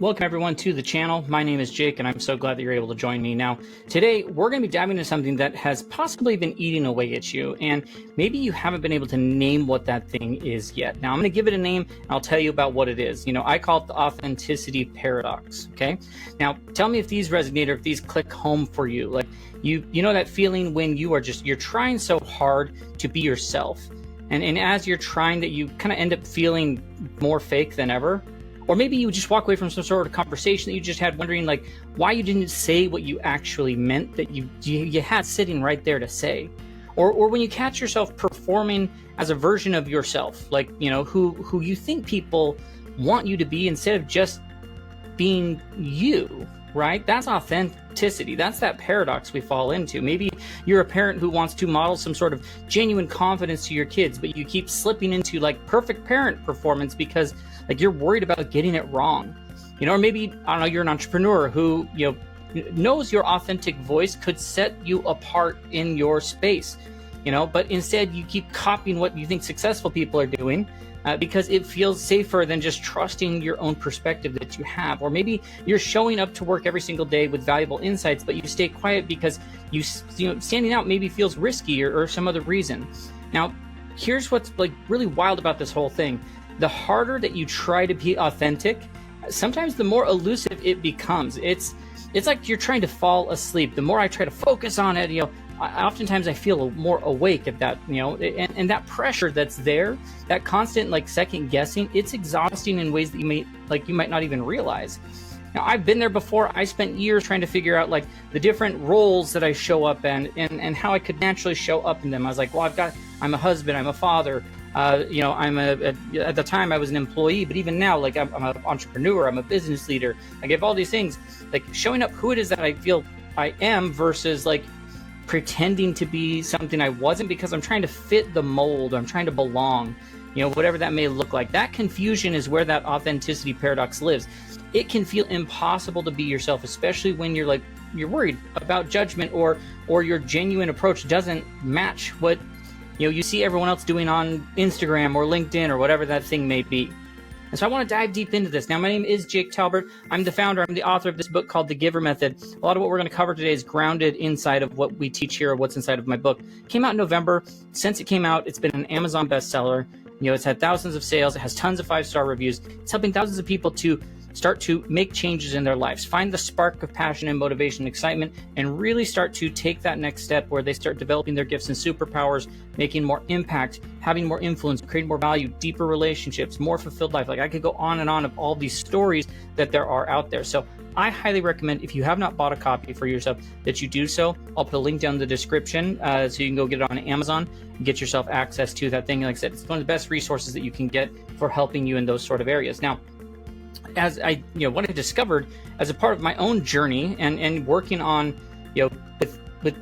Welcome everyone to the channel. My name is Jake and I'm so glad that you're able to join me. Now, today we're going to be diving into something that has possibly been eating away at you, and maybe you haven't been able to name what that thing is yet. Now, I'm going to give it a name and I'll tell you about what it is. You know, I call it the authenticity paradox, okay? Now, tell me if these resonate or if these click home for you. Like, you know that feeling when you're trying so hard to be yourself, and as you're trying that you kind of end up feeling more fake than ever. Or maybe you just walk away from some sort of conversation that you just had wondering like why you didn't say what you actually meant that you had sitting right there to say. Or when you catch yourself performing as a version of yourself, like, you know, who you think people want you to be instead of just being you, right? That's authenticity. That's that paradox we fall into. Maybe you're a parent who wants to model some sort of genuine confidence to your kids, but you keep slipping into like perfect parent performance because like you're worried about getting it wrong. You know, or maybe, I don't know, you're an entrepreneur who, you know, knows your authentic voice could set you apart in your space, you know, but instead you keep copying what you think successful people are doing because it feels safer than just trusting your own perspective that you have. Or maybe you're showing up to work every single day with valuable insights, but you stay quiet because you know, standing out maybe feels risky or some other reason. Now, here's what's like really wild about this whole thing. The harder that you try to be authentic, sometimes the more elusive it becomes. It's like you're trying to fall asleep. The more I try to focus on it, you know, oftentimes I feel more awake at that, you know, and that pressure that's there, that constant like second guessing, it's exhausting in ways that you might not even realize. Now, I've been there before. I spent years trying to figure out like the different roles that I show up in and how I could naturally show up in them. I was like, well, I'm a husband, I'm a father, you know, at the time I was an employee, but even now, like I'm an entrepreneur, I'm a business leader. I give all these things, like showing up who it is that I feel I am versus like pretending to be something I wasn't because I'm trying to fit the mold. I'm trying to belong, you know, whatever that may look like. That confusion is where that authenticity paradox lives. It can feel impossible to be yourself, especially when you're worried about judgment or your genuine approach doesn't match what, you know, you see everyone else doing on Instagram or LinkedIn or whatever that thing may be. And so I want to dive deep into this. Now, my name is Jake Talbert. I'm the founder. I'm the author of this book called The GIVER Method. A lot of what we're going to cover today is grounded inside of what we teach here, or what's inside of my book. It came out in November. Since it came out, it's been an Amazon bestseller. You know, it's had thousands of sales. It has tons of 5-star reviews. It's helping thousands of people to start to make changes in their lives, find the spark of passion and motivation and excitement, and really start to take that next step where they start developing their gifts and superpowers, making more impact, having more influence, creating more value, deeper relationships, more fulfilled life. Like I could go on and on of all these stories that there are out there. So I highly recommend, if you have not bought a copy for yourself, that you do so. I'll put a link down in the description so you can go get it on Amazon and get yourself access to that thing. Like I said, it's one of the best resources that you can get for helping you in those sort of areas. Now, as I, you know, what I discovered as a part of my own journey and working on, you know, with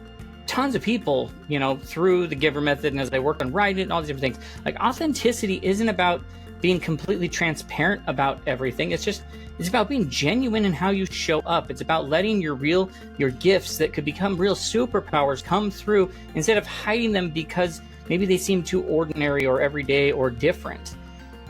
tons of people, you know, through the GIVER method, and as I work on writing and all these different things, like authenticity isn't about being completely transparent about everything. It's about being genuine in how you show up. It's about letting your gifts that could become real superpowers come through instead of hiding them because maybe they seem too ordinary or everyday or different.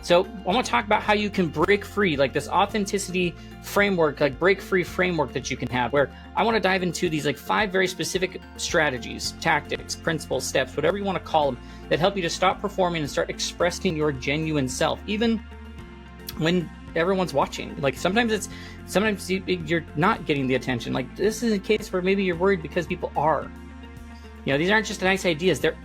So I want to talk about how you can break free, like this authenticity framework, like break free framework that you can have, where I want to dive into these like 5 very specific strategies, tactics, principles, steps, whatever you want to call them, that help you to stop performing and start expressing your genuine self, even when everyone's watching. Like sometimes you're not getting the attention. Like this is a case where maybe you're worried because people are. You know, these aren't just nice ideas. They're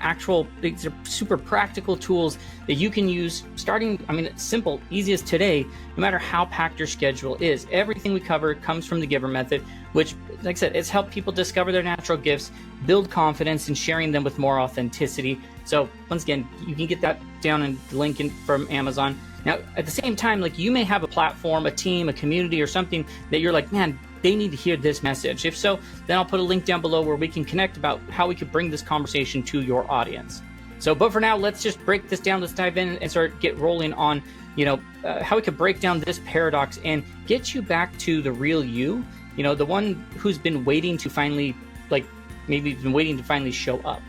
super practical tools that you can use starting, I mean, simple, easy as today, no matter how packed your schedule is. Everything we cover comes from the GIVER method, which, like I said, it's helped people discover their natural gifts, build confidence, and sharing them with more authenticity. So once again, you can get that down in the link from Amazon. Now, at the same time, like you may have a platform, a team, a community, or something that you're like, man, they need to hear this message. If so, then I'll put a link down below where we can connect about how we could bring this conversation to your audience. So, but for now, let's just break this down. Let's dive in and get rolling on, you know, how we could break down this paradox and get you back to the real you, you know, the one who's been waiting to finally, like maybe been waiting to finally show up.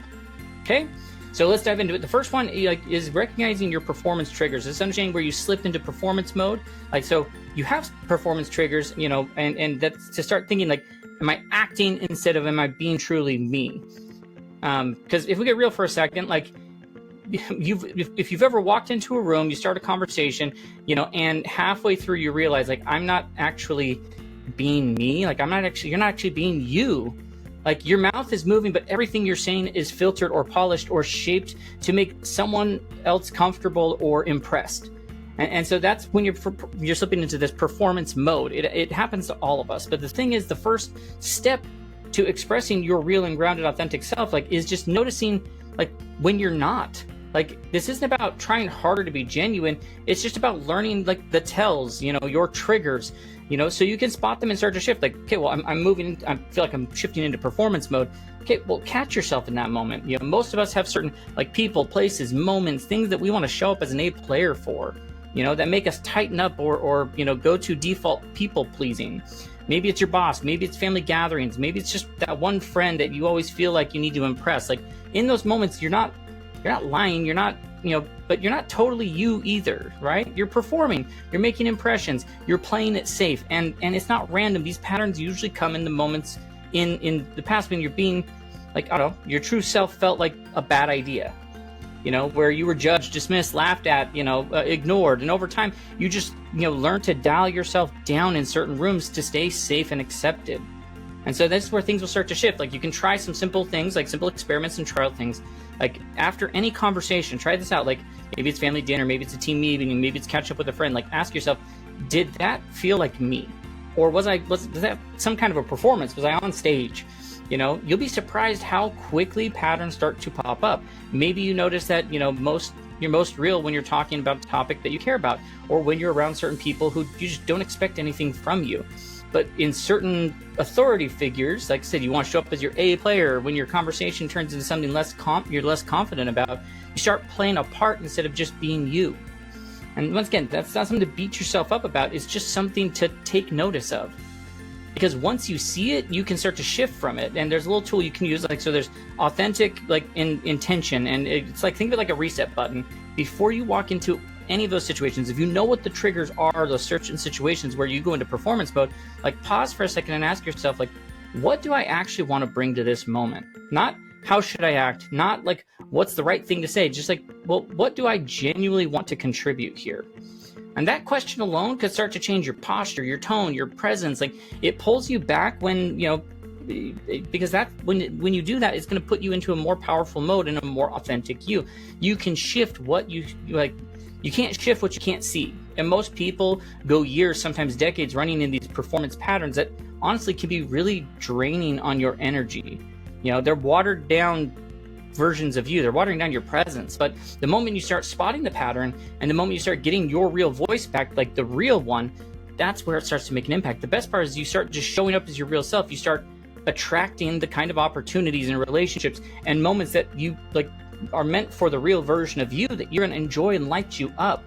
Okay. So let's dive into it. The first one is recognizing your performance triggers. It's understanding where you slip into performance mode. Like, so you have performance triggers, and that's to start thinking like, am I acting instead of am I being truly me? Because if we get real for a second, like if you've ever walked into a room, you start a conversation, and halfway through you realize like, I'm not actually being me. Like you're not actually being you. Like your mouth is moving, but everything you're saying is filtered or polished or shaped to make someone else comfortable or impressed. And so that's when you're slipping into this performance mode. It happens to all of us. But the thing is, the first step to expressing your real and grounded, authentic self, like, is just noticing like when you're not. Like, this isn't about trying harder to be genuine. It's just about learning like the tells, your triggers, so you can spot them and start to shift. Like, okay, well, I'm moving. I feel like I'm shifting into performance mode. Okay, well, catch yourself in that moment. Most of us have certain like people, places, moments, things that we want to show up as an A player for, that make us tighten up or go to default people pleasing. Maybe it's your boss. Maybe it's family gatherings. Maybe it's just that one friend that you always feel like you need to impress. Like in those moments, you're not lying, you're not, but you're not totally you either, right? You're performing, you're making impressions, you're playing it safe, and it's not random. These patterns usually come in the moments in the past when you're being like, I don't know, your true self felt like a bad idea, where you were judged, dismissed, laughed at, ignored, and over time you just, learn to dial yourself down in certain rooms to stay safe and accepted. And so that's where things will start to shift. Like you can try some simple things, like simple experiments and trial things. Like after any conversation, try this out. Like maybe it's family dinner, maybe it's a team meeting, maybe it's catch up with a friend. Like ask yourself, did that feel like me? Or was that some kind of a performance? Was I on stage? You'll be surprised how quickly patterns start to pop up. Maybe you notice that, you're most real when you're talking about a topic that you care about, or when you're around certain people who you just don't expect anything from you. But in certain authority figures, like I said, you want to show up as your A player. When your conversation turns into something you're less confident about, you start playing a part instead of just being you. And once again, that's not something to beat yourself up about. It's just something to take notice of. Because once you see it, you can start to shift from it. And there's a little tool you can use. Like, so there's authentic, like intention. And it's like, think of it like a reset button. Before you walk into any of those situations, if you know what the triggers are, those certain situations where you go into performance mode, like pause for a second and ask yourself, like, what do I actually want to bring to this moment? Not how should I act? Not like what's the right thing to say? Just like, well, what do I genuinely want to contribute here? And that question alone could start to change your posture, your tone, your presence. Like it pulls you back when, because that when you do that, it's going to put you into a more powerful mode and a more authentic you. You can shift what you like. You can't shift what you can't see. And most people go years, sometimes decades, running in these performance patterns that honestly can be really draining on your energy. They're watered down versions of you. They're watering down your presence. But the moment you start spotting the pattern and the moment you start getting your real voice back, like the real one, that's where it starts to make an impact. The best part is you start just showing up as your real self. You start attracting the kind of opportunities and relationships and moments that you like are meant for the real version of you that you're going to enjoy and light you up.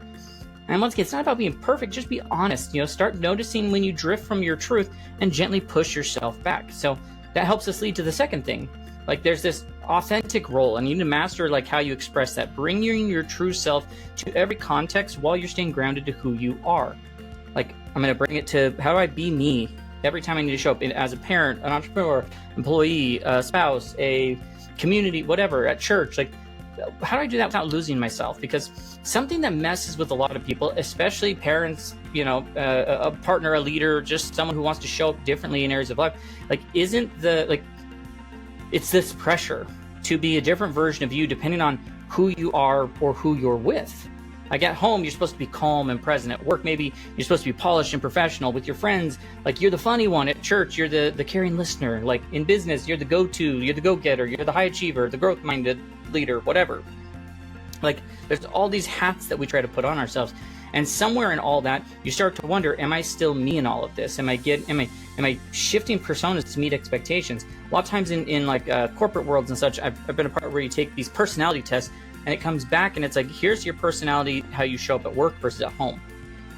And once again, it's not about being perfect, just be honest. Start noticing when you drift from your truth and gently push yourself back. So that helps us lead to the second thing. Like there's this authentic role, and you need to master like how you express that, bringing your true self to every context while you're staying grounded to who you are. Like I'm going to bring it to how do I be me every time I need to show up as a parent, an entrepreneur, employee, a spouse, a community, whatever, at church. Like how do I do that without losing myself? Because something that messes with a lot of people, especially parents, a partner, a leader, just someone who wants to show up differently in areas of life, like it's this pressure to be a different version of you depending on who you are or who you're with. Like at home, you're supposed to be calm and present. At work, maybe you're supposed to be polished and professional. With your friends, like you're the funny one. At church, you're the caring listener. Like in business, you're the go-to, you're the go-getter, you're the high achiever, the growth-minded leader, whatever. Like there's all these hats that we try to put on ourselves. And somewhere in all that, you start to wonder, am I still me in all of this? Am I shifting personas to meet expectations? A lot of times in like corporate worlds and such, I've been a part where you take these personality tests and it comes back and it's like, here's your personality, how you show up at work versus at home.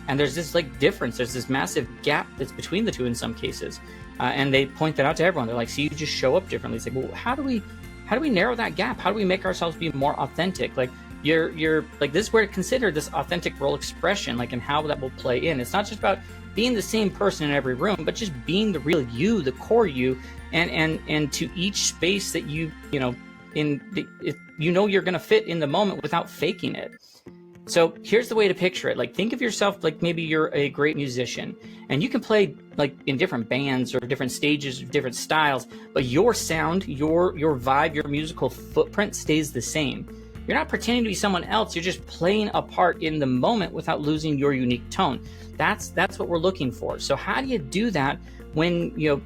And there's this like difference. There's this massive gap that's between the two in some cases. And they point that out to everyone. They're like, so you just show up differently. It's like, well, how do we narrow that gap? How do we make ourselves be more authentic? Like, you're like, this is where to consider this authentic role expression, like, and how that will play in. It's not just about being the same person in every room, but just being the real you, the core you, and to each space that you know you're going to fit in the moment without faking it. So here's the way to picture it. Like, think of yourself like maybe you're a great musician and you can play like in different bands or different stages, different styles, but your sound, your vibe, your musical footprint stays the same. You're not pretending to be someone else. You're just playing a part in the moment without losing your unique tone. That's what we're looking for. So how do you do that when you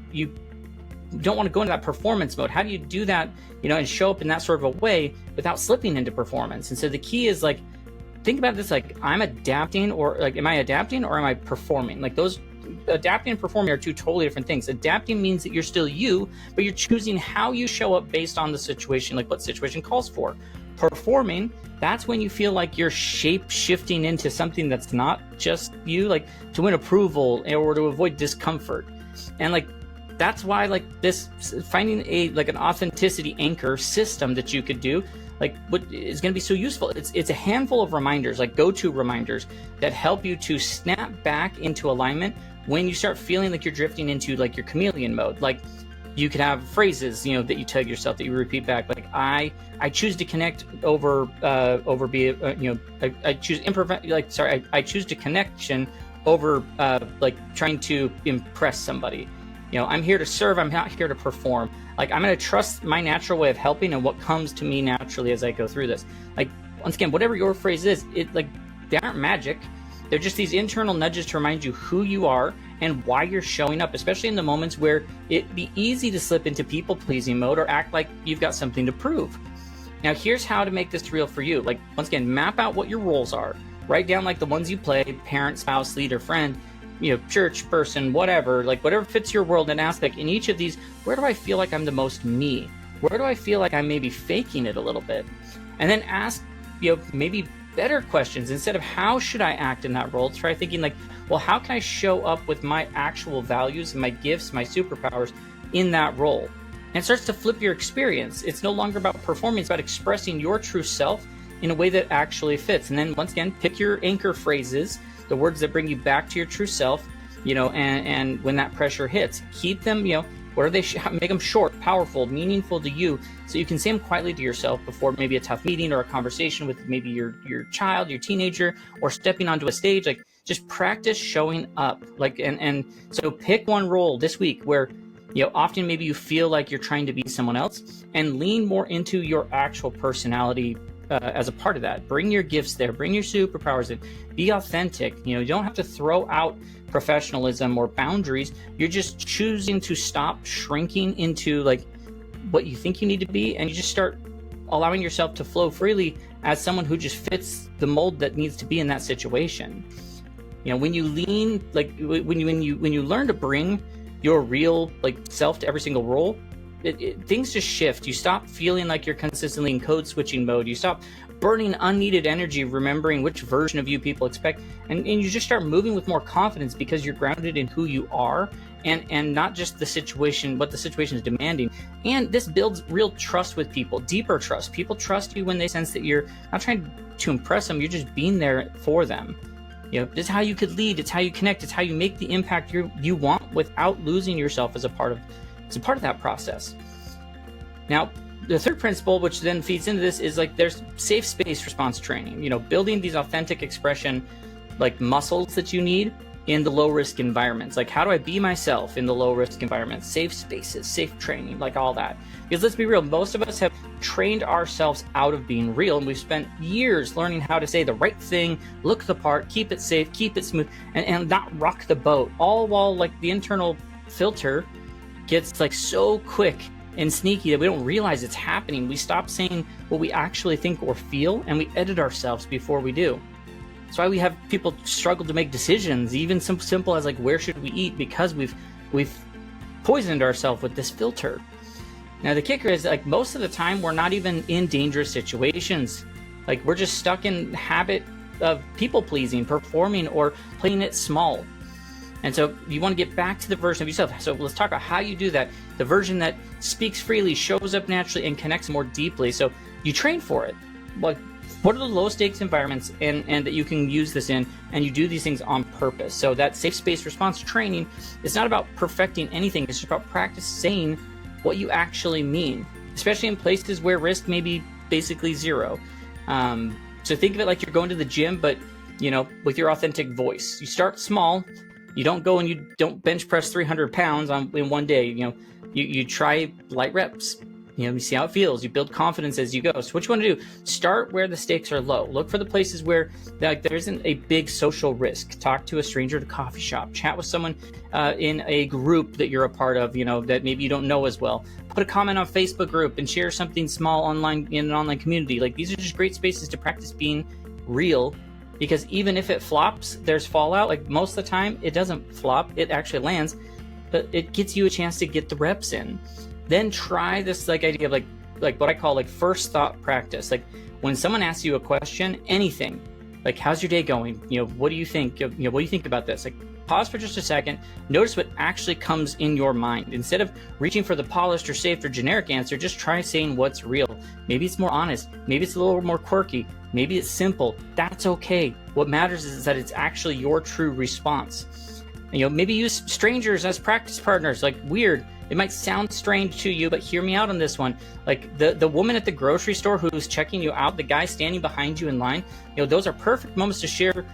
don't want to go into that performance mode? How do you do that, and show up in that sort of a way without slipping into performance? And so the key is, like, think about this like I'm adapting, or like, am I adapting or am I performing? Like, those adapting and performing are two totally different things. Adapting means that you're still you, but you're choosing how you show up based on the situation, like what situation calls for. Performing, that's when you feel like you're shape shifting into something that's not just you, like to win approval or to avoid discomfort. And like, that's why, like, this finding an authenticity anchor system that you could do, like, what is going to be so useful. It's a handful of reminders, like go-to reminders, that help you to snap back into alignment when you start feeling like you're drifting into like your chameleon mode. Like, you could have phrases, that you tell yourself, that you repeat back, like I choose to connect over I choose I choose to connection over like trying to impress somebody. I'm here to serve, I'm not here to perform. Like, I'm going to trust my natural way of helping and what comes to me naturally as I go through this. Like, once again, whatever your phrase is, they aren't magic. They're just these internal nudges to remind you who you are and why you're showing up, especially in the moments where it'd be easy to slip into people-pleasing mode or act like you've got something to prove. Now, here's how to make this real for you. Like, once again, map out what your roles are. Write down like the ones you play: parent, spouse, leader, friend, church person, whatever, like whatever fits your world and aspect. In each of these, where do I feel like I'm the most me? Where do I feel like I'm maybe faking it a little bit? And then ask, maybe better questions. Instead of how should I act in that role, try thinking like, well, how can I show up with my actual values and my gifts, my superpowers in that role? And it starts to flip your experience. It's no longer about performing, it's about expressing your true self in a way that actually fits. And then once again, pick your anchor phrases, the words that bring you back to your true self, and when that pressure hits, keep them, what are they? Make them short, powerful, meaningful to you, so you can say them quietly to yourself before maybe a tough meeting or a conversation with maybe your child, your teenager, or stepping onto a stage. Like, just practice showing up. Like, and so pick one role this week where, often maybe you feel like you're trying to be someone else, and lean more into your actual personality as a part of that. Bring your gifts there, bring your superpowers in, be authentic. You don't have to throw out professionalism or boundaries. You're just choosing to stop shrinking into like what you think you need to be, and you just start allowing yourself to flow freely as someone who just fits the mold that needs to be in that situation. When you lean, like when you learn to bring your real like self to every single role, things just shift. You stop feeling like you're consistently in code switching mode. You stop burning unneeded energy remembering which version of you people expect, and you just start moving with more confidence because you're grounded in who you are and not just the situation, what the situation is demanding. And this builds real trust with people, deeper trust. People trust you when they sense that you're not trying to impress them, you're just being there for them. This is how you could lead, it's how you connect, it's how you make the impact you want without losing yourself as a part of that process. Now, the third principle, which then feeds into this, is like there's safe space response training. Building these authentic expression like muscles that you need in the low risk environments. Like, how do I be myself in the low risk environments? Safe spaces, safe training, like all that. Because let's be real, most of us have trained ourselves out of being real, and we've spent years learning how to say the right thing, look the part, keep it safe, keep it smooth, and not rock the boat. All while like the internal filter gets like so quick and sneaky that we don't realize it's happening. We stop saying what we actually think or feel, and we edit ourselves before we do. That's why we have people struggle to make decisions, even simple as like, where should we eat, because we've poisoned ourselves with this filter. Now the kicker is, like, most of the time we're not even in dangerous situations. Like, we're just stuck in habit of people pleasing, performing, or playing it small. And so you want to get back to the version of yourself. So let's talk about how you do that. The version that speaks freely, shows up naturally, and connects more deeply. So you train for it. Like, what are the low stakes environments and that you can use this in, and you do these things on purpose. So that safe space response training is not about perfecting anything. It's just about practice saying what you actually mean, especially in places where risk may be basically zero. So think of it like you're going to the gym, but with your authentic voice. You start small. You don't go and you don't bench press 300 pounds in one day. You try light reps. You see how it feels. You build confidence as you go. So what you want to do, start where the stakes are low. Look for the places where there isn't a big social risk. Talk to a stranger at a coffee shop. Chat with someone in a group that you're a part of, that maybe you don't know as well. Put a comment on Facebook group and share something small online in an online community. Like, these are just great spaces to practice being real, because even if it flops, there's fallout. Like, most of the time it doesn't flop, it actually lands, but it gets you a chance to get the reps in. Then try this idea of like what I call first thought practice. Like, when someone asks you a question, anything, like, how's your day going? What do you think? What do you think about this? Like, pause for just a second. Notice what actually comes in your mind. Instead of reaching for the polished or safe or generic answer, just try saying what's real. Maybe it's more honest. Maybe it's a little more quirky. Maybe it's simple. That's okay. What matters is that it's actually your true response. Maybe use strangers as practice partners. Like, weird. It might sound strange to you, but hear me out on this one. Like, the woman at the grocery store who's checking you out, the guy standing behind you in line, those are perfect moments to share,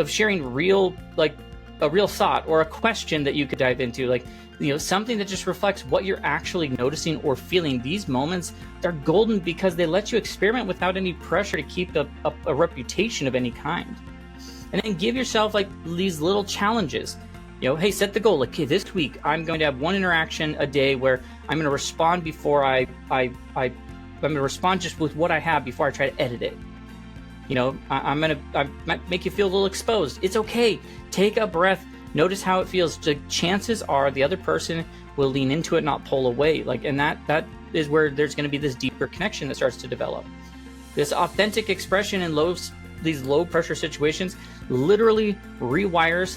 sharing real, a real thought or a question that you could dive into. Something that just reflects what you're actually noticing or feeling. These moments, they're golden because they let you experiment without any pressure to keep a reputation of any kind. And then give yourself these little challenges. Hey, set the goal. Okay, this week I'm going to have one interaction a day where I'm going to respond before I'm going to respond just with what I have before I try to edit it. I might make you feel a little exposed. It's okay. Take a breath. Notice how it feels. The chances are the other person will lean into it, not pull away. And that is where there's going to be this deeper connection that starts to develop. This authentic expression in these low pressure situations literally rewires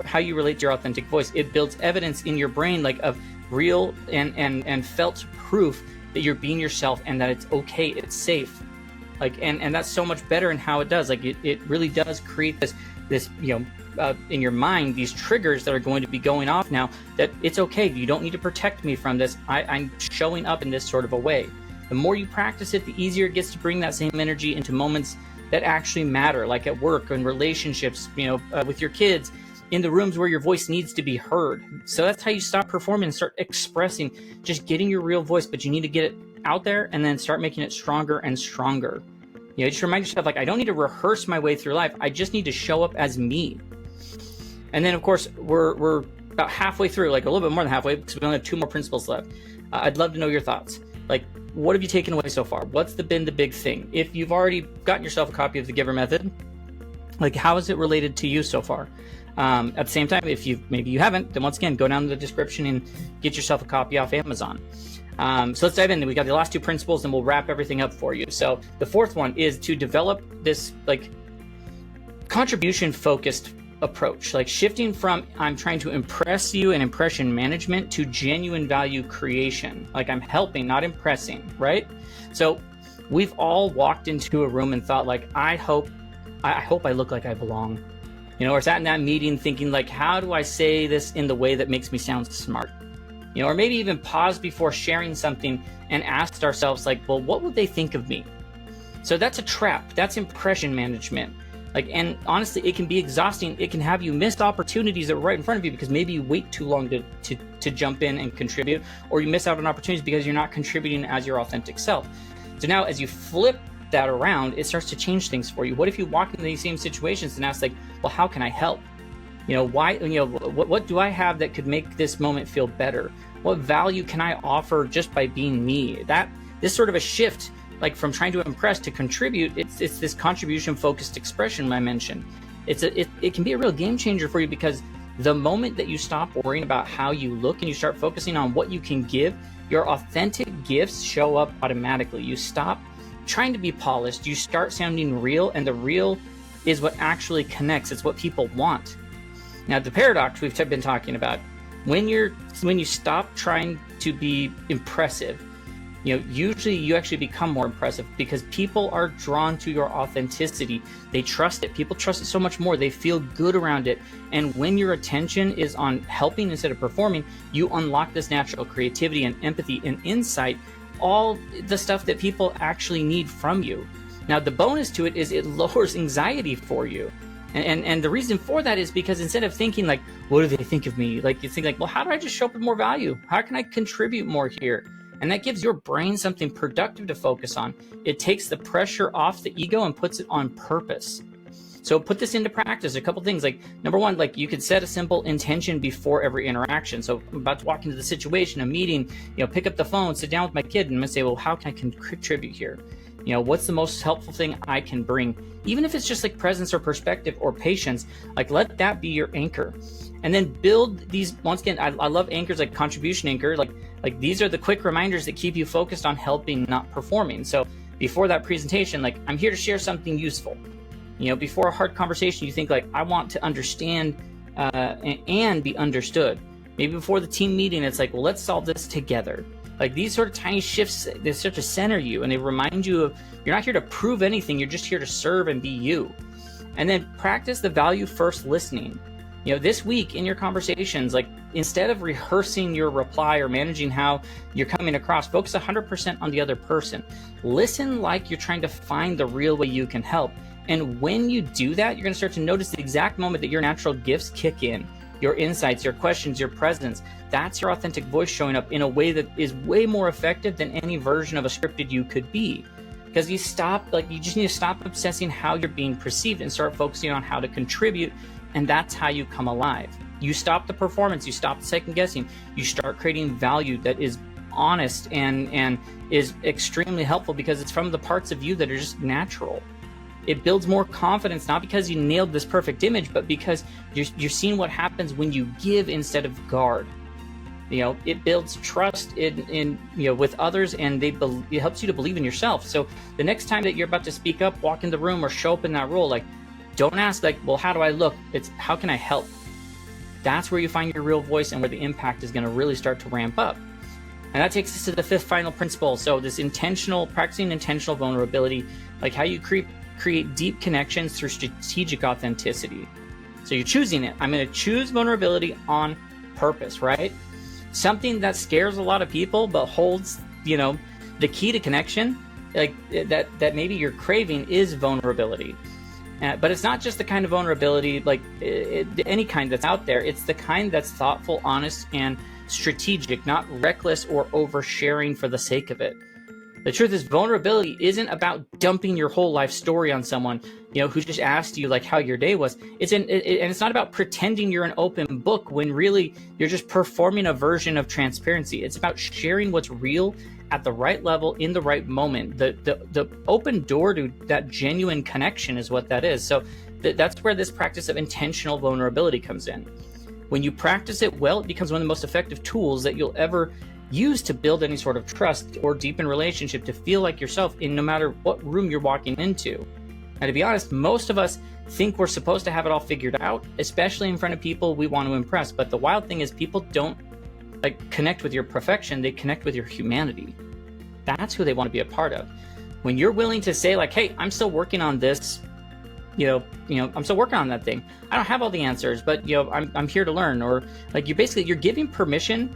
how you relate to your authentic voice. It builds evidence in your brain of real and felt proof that you're being yourself and that it's okay, it's safe. And that's so much better in how it does. It really does create this in your mind, these triggers that are going to be going off now, that it's okay, you don't need to protect me from this. I'm showing up in this sort of a way. The more you practice it, the easier it gets to bring that same energy into moments that actually matter, like at work and relationships, with your kids, in the rooms where your voice needs to be heard. So that's how you stop performing and start expressing, just getting your real voice, but you need to get it out there and then start making it stronger and stronger. Just remind yourself, I don't need to rehearse my way through life. I just need to show up as me. And then, of course, we're about halfway through, a little bit more than halfway, because we only have 2 more principles left. I'd love to know your thoughts. What have you taken away so far? What's been the big thing? If you've already gotten yourself a copy of the GIVER method, how is it related to you so far? At the same time, if maybe you haven't, then once again, go down to the description and get yourself a copy off Amazon. So let's dive in. We got the last 2 principles and we'll wrap everything up for you. So the 4th one is to develop this contribution focused approach, shifting from I'm trying to impress you and impression management to genuine value creation. I'm helping, not impressing, right? So we've all walked into a room and thought I hope I look like I belong, or sat in that meeting thinking how do I say this in the way that makes me sound smart? Or maybe even paused before sharing something and asked ourselves well, what would they think of me? So that's a trap. That's impression management. And honestly, it can be exhausting. It can have you miss opportunities that are right in front of you because maybe you wait too long to jump in and contribute, or you miss out on opportunities because you're not contributing as your authentic self. So now as you flip that around, it starts to change things for you. What if you walk into these same situations and ask well, how can I help? Why, what do I have that could make this moment feel better? What value can I offer just by being me? This sort of a shift, from trying to impress to contribute, it's this contribution focused expression I mentioned. It can be a real game changer for you, because the moment that you stop worrying about how you look and you start focusing on what you can give, your authentic gifts show up automatically. You stop trying to be polished, you start sounding real, and the real is what actually connects. It's what people want. Now, the paradox we've been talking about, when you stop trying to be impressive Usually you actually become more impressive because people are drawn to your authenticity. They trust it. People trust it so much more. They feel good around it. And when your attention is on helping instead of performing, you unlock this natural creativity and empathy and insight, all the stuff that people actually need from you. Now, the bonus to it is it lowers anxiety for you. And the reason for that is because instead of thinking like, what do they think of me? Like you think like, well, how do I just show up with more value? How can I contribute more here? And that gives your brain something productive to focus on. It takes the pressure off the ego and puts it on purpose. So put this into practice. A couple things, like number one, like you could set a simple intention before every interaction. So I'm about to walk into the situation, a meeting, pick up the phone, sit down with my kid, and I'm gonna say, well, how can I contribute here? What's the most helpful thing I can bring? Even if it's just like presence or perspective or patience, like let that be your anchor. And then build these, once again, I love anchors like contribution anchor, like these are the quick reminders that keep you focused on helping, not performing. So before that presentation, like I'm here to share something useful. Before a hard conversation, you think like, I want to understand and be understood. Maybe before the team meeting, it's like, well, let's solve this together. Like these sort of tiny shifts, they start to center you and they remind you of, you're not here to prove anything, you're just here to serve and be you. And then practice the value first listening. This week in your conversations, like instead of rehearsing your reply or managing how you're coming across, focus 100% on the other person. Listen like you're trying to find the real way you can help. And when you do that, you're going to start to notice the exact moment that your natural gifts kick in. Your insights, your questions, your presence. That's your authentic voice showing up in a way that is way more effective than any version of a scripted you could be. Because you just need to stop obsessing how you're being perceived and start focusing on how to contribute. And that's how you come alive. You stop the performance, you stop the second guessing, you start creating value that is honest and is extremely helpful because it's from the parts of you that are just natural. It builds more confidence, not because you nailed this perfect image, but because you're seeing what happens when you give instead of guard. It builds trust in with others, and it helps you to believe in yourself. So the next time that you're about to speak up, walk in the room, or show up in that role, like don't ask like, well, how do I look? It's how can I help? That's where you find your real voice and where the impact is going to really start to ramp up. And that takes us to the fifth final principle. So this practicing intentional vulnerability, like how you create deep connections through strategic authenticity. So you're choosing it. I'm going to choose vulnerability on purpose, right? Something that scares a lot of people, but holds, the key to connection, like that maybe you're craving is vulnerability. But it's not just the kind of vulnerability, like any kind that's out there. It's the kind that's thoughtful, honest, and strategic, not reckless or oversharing for the sake of it. The truth is, vulnerability isn't about dumping your whole life story on someone, who just asked you like how your day was. And it's not about pretending you're an open book when really you're just performing a version of transparency. It's about sharing what's real at the right level in the right moment. The open door to that genuine connection is what that is. So that's where this practice of intentional vulnerability comes in. When you practice it well, it becomes one of the most effective tools that you'll ever use to build any sort of trust or deepen relationship, to feel like yourself in no matter what room you're walking into. And to be honest, most of us think we're supposed to have it all figured out, especially in front of people we want to impress. But the wild thing is, people don't connect with your perfection, they connect with your humanity. That's who they want to be a part of. When you're willing to say like, hey, I'm still working on this, I'm still working on that thing. I don't have all the answers, but I'm here to learn. Or like you're giving permission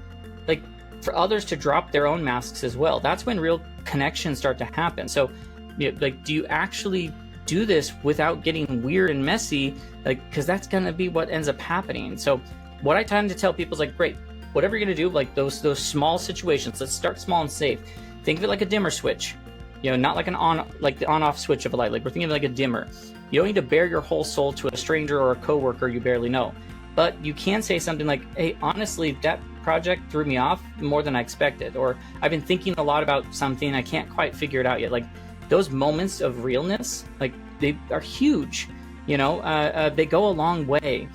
for others to drop their own masks as well. That's when real connections start to happen. So do you actually do this without getting weird and messy? Because that's going to be what ends up happening. So what I tend to tell people is like, great, whatever you're going to do, like those small situations, let's start small and safe. Think of it like a dimmer switch, not like the on-off switch of a light. Like we're thinking of like a dimmer. You don't need to bare your whole soul to a stranger or a coworker you barely know. But you can say something like, hey, honestly, that project threw me off more than I expected. Or I've been thinking a lot about something, I can't quite figure it out yet. Like those moments of realness, like they are huge. They go a long way.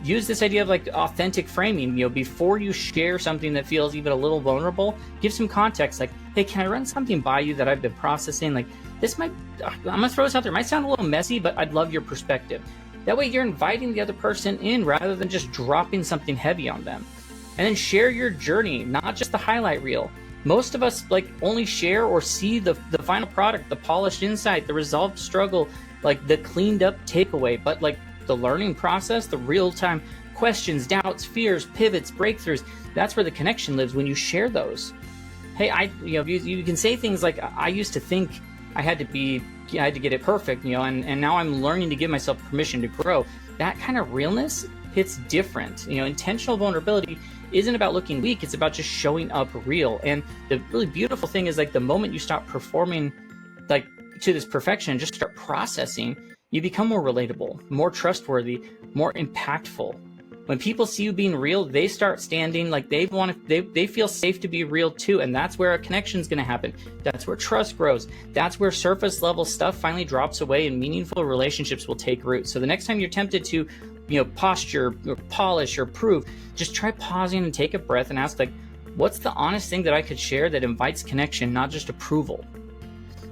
Use this idea of like authentic framing. Before you share something that feels even a little vulnerable, give some context. Like, hey, can I run something by you that I've been processing? Like I'm gonna throw this out there. It might sound a little messy, but I'd love your perspective. That way you're inviting the other person in rather than just dropping something heavy on them. And then share your journey, not just the highlight reel. Most of us like only share or see the final product, the polished insight, the resolved struggle, like the cleaned up takeaway. But like the learning process, the real-time questions, doubts, fears, pivots, breakthroughs, that's where the connection lives when you share those. Hey, you can say things like, I used to think I had to get it perfect, and now I'm learning to give myself permission to grow. That kind of realness hits different. Intentional vulnerability isn't about looking weak, it's about just showing up real. And the really beautiful thing is, like, the moment you stop performing like to this perfection and just start processing, you become more relatable, more trustworthy, more impactful. When people see you being real, they start standing like they feel safe to be real too. And that's where a connection is going to happen. That's where trust grows. That's where surface level stuff finally drops away and meaningful relationships will take root. So the next time you're tempted to, posture or polish or prove, just try pausing and take a breath and ask, like, what's the honest thing that I could share that invites connection, not just approval?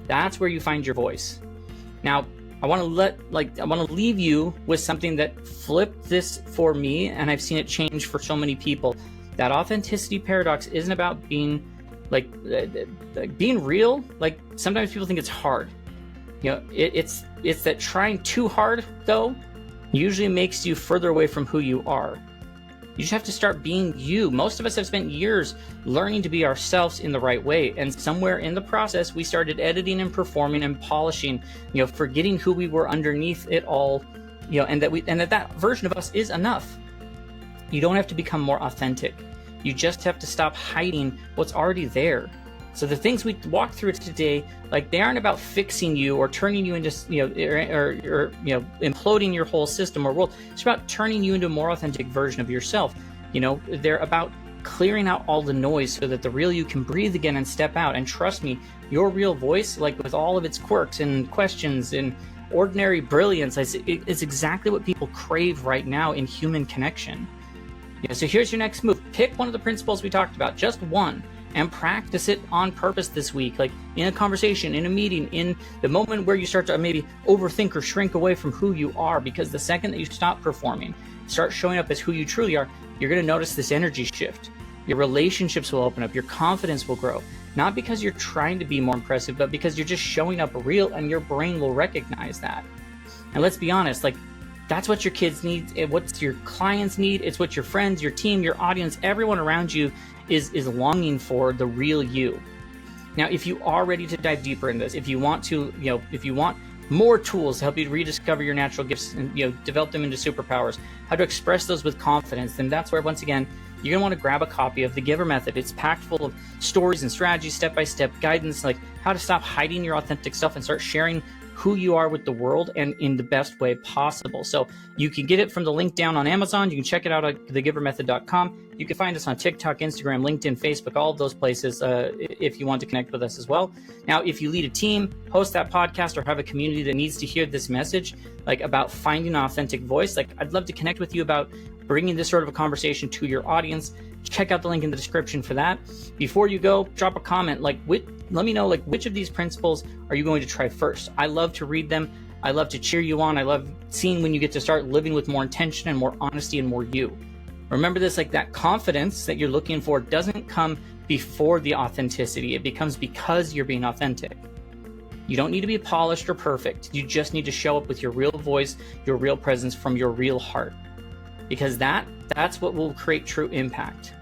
That's where you find your voice. Now, I want to leave you with something that flipped this for me, and I've seen it change for so many people. That authenticity paradox isn't about being being real. Like, sometimes people think it's hard. It's that trying too hard, though, usually makes you further away from who you are. You just have to start being you. Most of us have spent years learning to be ourselves in the right way. And somewhere in the process, we started editing and performing and polishing, forgetting who we were underneath it all, and that version of us is enough. You don't have to become more authentic. You just have to stop hiding what's already there. So the things we walk through today, like, they aren't about fixing you or turning you into, or imploding your whole system or world. It's about turning you into a more authentic version of yourself. They're about clearing out all the noise so that the real you can breathe again and step out. And trust me, your real voice, like with all of its quirks and questions and ordinary brilliance, it's exactly what people crave right now in human connection. So here's your next move. Pick one of the principles we talked about, just one, and practice it on purpose this week, like in a conversation, in a meeting, in the moment where you start to maybe overthink or shrink away from who you are. Because the second that you stop performing, start showing up as who you truly are, you're going to notice this energy shift. Your relationships will open up, your confidence will grow. Not because you're trying to be more impressive, but because you're just showing up real, and your brain will recognize that. And let's be honest, like, that's what your kids need, what your clients need, it's what your friends, your team, your audience, everyone around you is longing for, the real you. Now, if you are ready to dive deeper in this, if you want to, if you want more tools to help you rediscover your natural gifts and develop them into superpowers, how to express those with confidence, then that's where, once again, you're going to want to grab a copy of the GIVER Method. It's packed full of stories and strategies, step-by-step guidance, like how to stop hiding your authentic self and start sharing who you are with the world, and in the best way possible. So you can get it from the link down on Amazon. You can check it out at thegivermethod.com. You can find us on TikTok, Instagram, LinkedIn, Facebook, all of those places if you want to connect with us as well. Now, if you lead a team, host that podcast, or have a community that needs to hear this message, like about finding an authentic voice, like, I'd love to connect with you about bringing this sort of a conversation to your audience. Check out the link in the description for that. Before you go, drop a comment, let me know, like, which of these principles are you going to try first? I love to read them. I love to cheer you on. I love seeing when you get to start living with more intention and more honesty and more you. Remember this, like, that confidence that you're looking for doesn't come before the authenticity. It becomes because you're being authentic. You don't need to be polished or perfect. You just need to show up with your real voice, your real presence from your real heart. Because that's what will create true impact.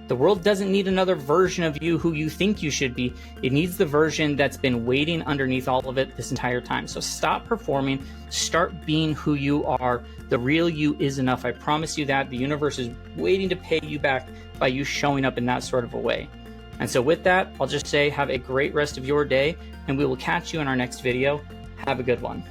The world doesn't need another version of you who you think you should be. It needs the version that's been waiting underneath all of it this entire time. So stop performing, start being who you are. The real you is enough. I promise you that. The universe is waiting to pay you back by you showing up in that sort of a way. And so with that, I'll just say, have a great rest of your day, and we will catch you in our next video. Have a good one.